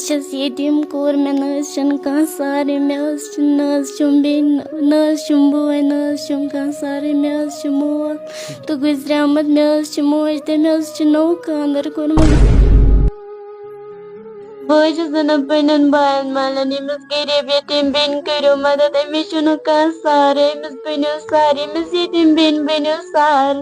چھَس یتیٖم کوٗر مےٚ نہ حظ چھُنہٕ کانٛہہ سہارٕ مےٚ حظ چھُ نہ حظ چھُم بیٚنہِ نہ حظ چھُم بوے نہ حظ چھُم کانٛہہ سہارٕ مےٚ حظ چھُ مول تہٕ گُزریومُت مےٚ حظ چھُ موج تٔمۍ حظ چھُ نوٚو خانٛدر کوٚرمُت بہٕ حظ چھَس وَنان پنٛنٮ۪ن بایَن مالٮ۪ن ییٚمِس غریٖب یتیٖم بیٚنہِ کٔرِو مدد أمِس چھُنہٕ کانٛہہ سہارٕ أمِس بٔنِو سہارٕ ییٚمِس یتیٖم بیٚنہِ بٔنِو سہارٕ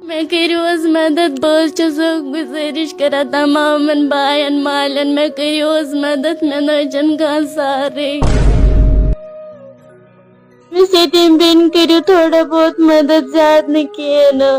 مےٚ کٔرِو حظ مدد بہٕ حظ چھَس گُزٲرِش کران تمامن بایَن مالٮ۪ن مےٚ کٔرِو حظ مدد مےٚ نہ حظ چھُنہٕ کانٛہہ سہارٕے أمِس یتیٖم بیٚنہِ کٔرِو تھوڑا بہت مدد زیادٕ نہٕ کِہیٖنۍ نہٕ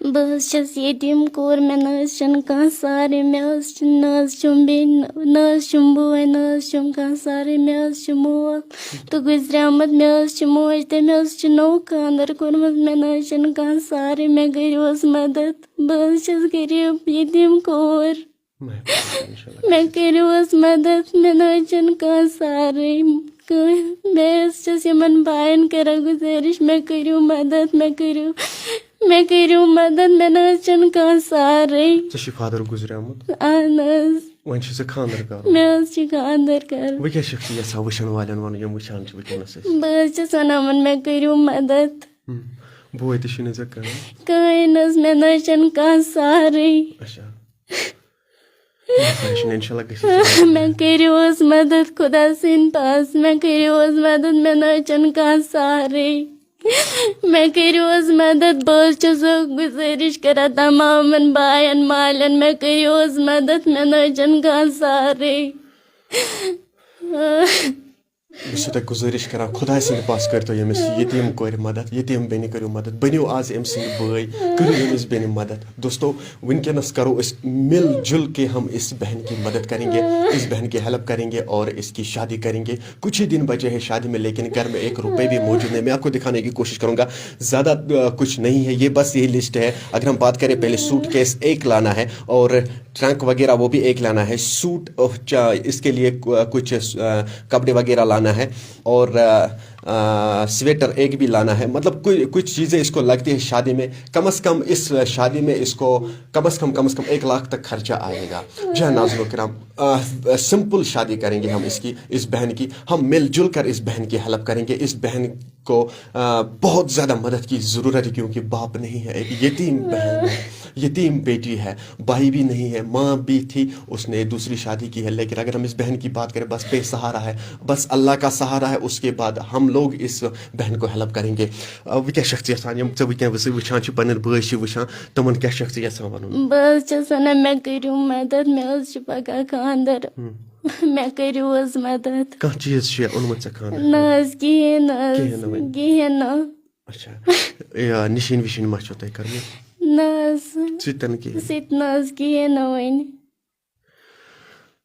بہٕ حظ چھَس یتیٖم کوٗر مےٚ نہ حظ چھُنہٕ کانٛہہ سہارٕ مےٚ حظ چھُ نہ حظ چھُم بیٚنہِ نہ حظ چھُم بوے نہ حظ چھُم کانٛہہ سہارٕ مےٚ حظ چھُ مول تہٕ گُزریومُت مےٚ حظ چھُ موج تٔمۍ حظ چھُ نوٚو خانٛدر کوٚرمُت مےٚ نہ حظ چھُنہٕ کانٛہہ سہارٕ مےٚ کٔرِو حظ مدد بہٕ حظ چھَس غریٖب یتیٖم کوٗر مےٚ کٔرِو حظ مدد مےٚ نہ حظ چھُنہٕ کانٛہہ سہارٕے بہٕ حظ چھَس یِمن بایَن کران گُزٲرِش مےٚ کٔرِو مدد مےٚ کٔرِو مدد مےٚ نہ حظ چھُنہٕ کانٛہہ سہارٕے ژےٚ چھُے فادر گُزریومُت اہن حظ وۄنۍ چھُ ژےٚ خانٛدر کرُن مےٚ حظ چھُ خانٛدر کرُن وۄنۍ کیٛاہ چھکھ ژٕ یژھان وٕچھن والٮ۪ن وَنُن یِم وٕچھان چھِ وٕنکٮ۪نس أسۍ بہٕ حظ چھَس وَنان یِمن مےٚ کٔرِو مدد بوے تہِ چھُے نہٕ ژےٚ کٕہۭنۍ کٕہۭنۍ نہٕ حظ مےٚ نہ حظ چھُنہٕ کانٛہہ سہارٕے اچھا انشاء اللہ گژھِ مےٚ کٔرِو حظ مدد خۄدا سٕنٛدۍ پاس مےٚ کٔرِو حظ مدد مےٚ نہ حظ چھُنہٕ کانٛہہ سہارٕے مےٚ کٔرِو حظ مدد بہٕ حظ چھَس گُزٲرِش کران تمامن بایَن مالٮ۪ن مےٚ کٔرِو حظ مدد مےٚ نہ حظ چھُنہٕ کانٛہہ سہارٕے بہٕ چھُسو تۄہہِ گُزٲرِش کران خۄداے سٕنٛدِ پاس کٔرۍتو ییٚمِس یتیٖم کورِ مدد یتیٖم بیٚنہِ کٔرِو مدد بٔنِو آز أمۍ سٕنٛدۍ بٲے کٔرِو أمِس بیٚنہِ مدد دوستو وٕنکٮ۪نس کرو أسۍ مل جل کے ہم اس بہن کی مدد کریں گے اس بہن کی ہیلپ کریں گے اور اس کی شادی کریں گے کچھ ہی دن بچے ہیں شادی میں لیکن گھر میں ایک روپے بھی موجود نہیں میں آپ کو دکھانے کی کوشش کروں گا زیادہ کچھ نہیں ہے یہ بس یہی لسٹ ہے اگر ہم بات کریں پہلے سوٹ کیس ایک لانا ہے اور ٹرنک وغیرہ وہ بھی ایک لانا ہے سوٹ اس کے لیے کچھ کپڑے وغیرہ لانا ہے اور سویٹر ایک بھی لانا ہے مطلب کچھ چیزیں اس کو لگتی ہے شادی میں کم از کم اس شادی میں اس کو کم از کم 1 لاکھ تک خرچہ آئے گا جی ہاں ناظرین و کرام سمپل شادی کریں گے ہم اس بہن کی ہم مل جل کر اس بہن کی ہیلپ کریں گے اس بہن کو بہت زیادہ مدد کی ضرورت ہے کیونکہ باپ نہیں ہے ایک یتیم بہن ہے یتیم بیٹی ہے بھائی بھی نہیں ہے ماں بھی تھی اس نے دوسری شادی کی ہے لیکن اگر ہم اس بہن کی بات کریں بس بے سہارا ہے بس اللہ کا سہارا ہے اس کے بعد ہم لوگ اس بہن کو ہیلپ کریں گے وہ کیا شخص یژھان یم ژٕ وٕنکٮ۪ن وٕچھان چھِ پنٕنۍ بٲے چھِ وٕچھان تِمن کیٛاہ شخص یژھان وَنُن بہٕ حظ چھَس وَنان مےٚ کٔرِو مدد مےٚ حظ چھُ پگاہ خانٛدر مےٚ کٔرِو حظ مدد کانٛہہ چیٖز چھُ اوٚنمُت ژےٚ خانٛدر نہ حظ کِہیٖنۍ نہٕ حظ کِہیٖنۍ نہٕ اچھا نِشٲنۍ وِشٲنۍ ما چھو تۄہہِ کٔرمٕژ نہ حظ سُہ تہِ نہٕ کِہیٖنۍ سُہ تہِ نہ حظ کِہیٖنۍ نہٕ وۄنۍ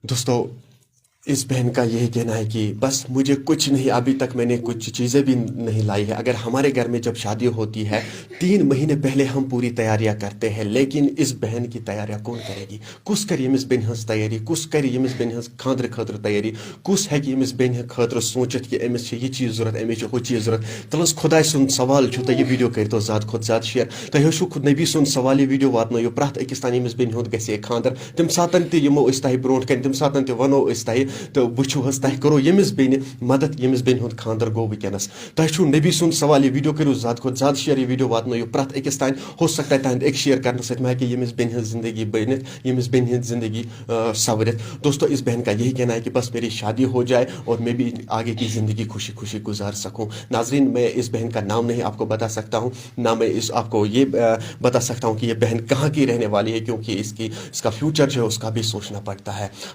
دوستو اس بہن کا یہی کہنا ہے کہ بس مجھے کچھ نہیں ابھی تک میں نے کچھ چیزیں بھی نہیں لائی ہے اگر ہمارے گھر میں جب شادی ہوتی ہے 3 مہینے پہلے ہم پوری تیاریاں کرتے ہیں لیکن اس بہن کی تیاریاں کون کرے گی کس کر ییٚمِس بیٚنہِ ہٕنٛز تیٲری کس کر ییٚمِس بیٚنہِ ہٕنٛز خانٛدرٕ خٲطرٕ تیٲری کس ہیٚکہِ ییٚمِس بیٚنہِ خٲطرٕ سوٗنٛچِتھ کہ أمِس چھِ یہِ چیٖز ضوٚرتھ أمِس چھِ ہُہ چیٖز ضوٚرتھ تیٚلہِ حظ خۄداے سُنٛد سوال چھُ تُہۍ یہِ ویٖڈیو کٔرۍتو زیادٕ کھۄتہٕ زیادٕ شِیر تۄہہِ حظ چھُو نبی سُنٛد سوال یہِ ویٖڈیو واتنٲیِو پرٛٮ۪تھ أکِس تانۍ ییٚمِس بیٚنہِ ہُنٛد گژھِ ہے خانٛدر تَمہِ ساتہٕ تہِ یِمو أسۍ تۄہہِ برونٛٹھ کَنہِ تَمہِ ساتہٕ تہِ وَنو أسۍ تۄہہِ تہٕ وٕچھِو حظ تۄہہِ کوٚرو ییٚمِس بیٚنہِ مدد ییٚمِس بیٚنہِ ہُنٛد خانٛدر گوٚو وٕنکٮ۪نس تۄہہِ چھُو نبی سُنٛد سوال یہِ ویٖڈیو کٔرِو زیادٕ کھۄتہٕ زیادٕ شِیر یہِ ویٖڈیو واتنٲیِو پرٛٮ۪تھ أکِس تانۍ ہو سکتا ہے تُہنٛدِ أکۍ شِیر کرنہٕ سۭتۍ ما ہیٚکہِ ییٚمِس بیٚنہِ ہٕنٛز زندگی بٔنِتھ ییٚمِس بیٚنہِ ہٕنٛز زندگی سنورِتھ دوستو اس بہن کا یہی کہنا ہے کہ بس میری شادی ہو جائے اور میں بھی آگے کی زندگی خوشی خوشی گزار سکوں ناظرین میں اس بہن کا نام نہیں آپ کو بتا سکتا ہوں نہ میں آپ کو یہ بتا سکتا ہوں کہ یہ بہن کہاں کی رہنے والی ہے کیونکہ اس کا فیوچر جو ہے اس کا بھی سوچنا پڑتا ہے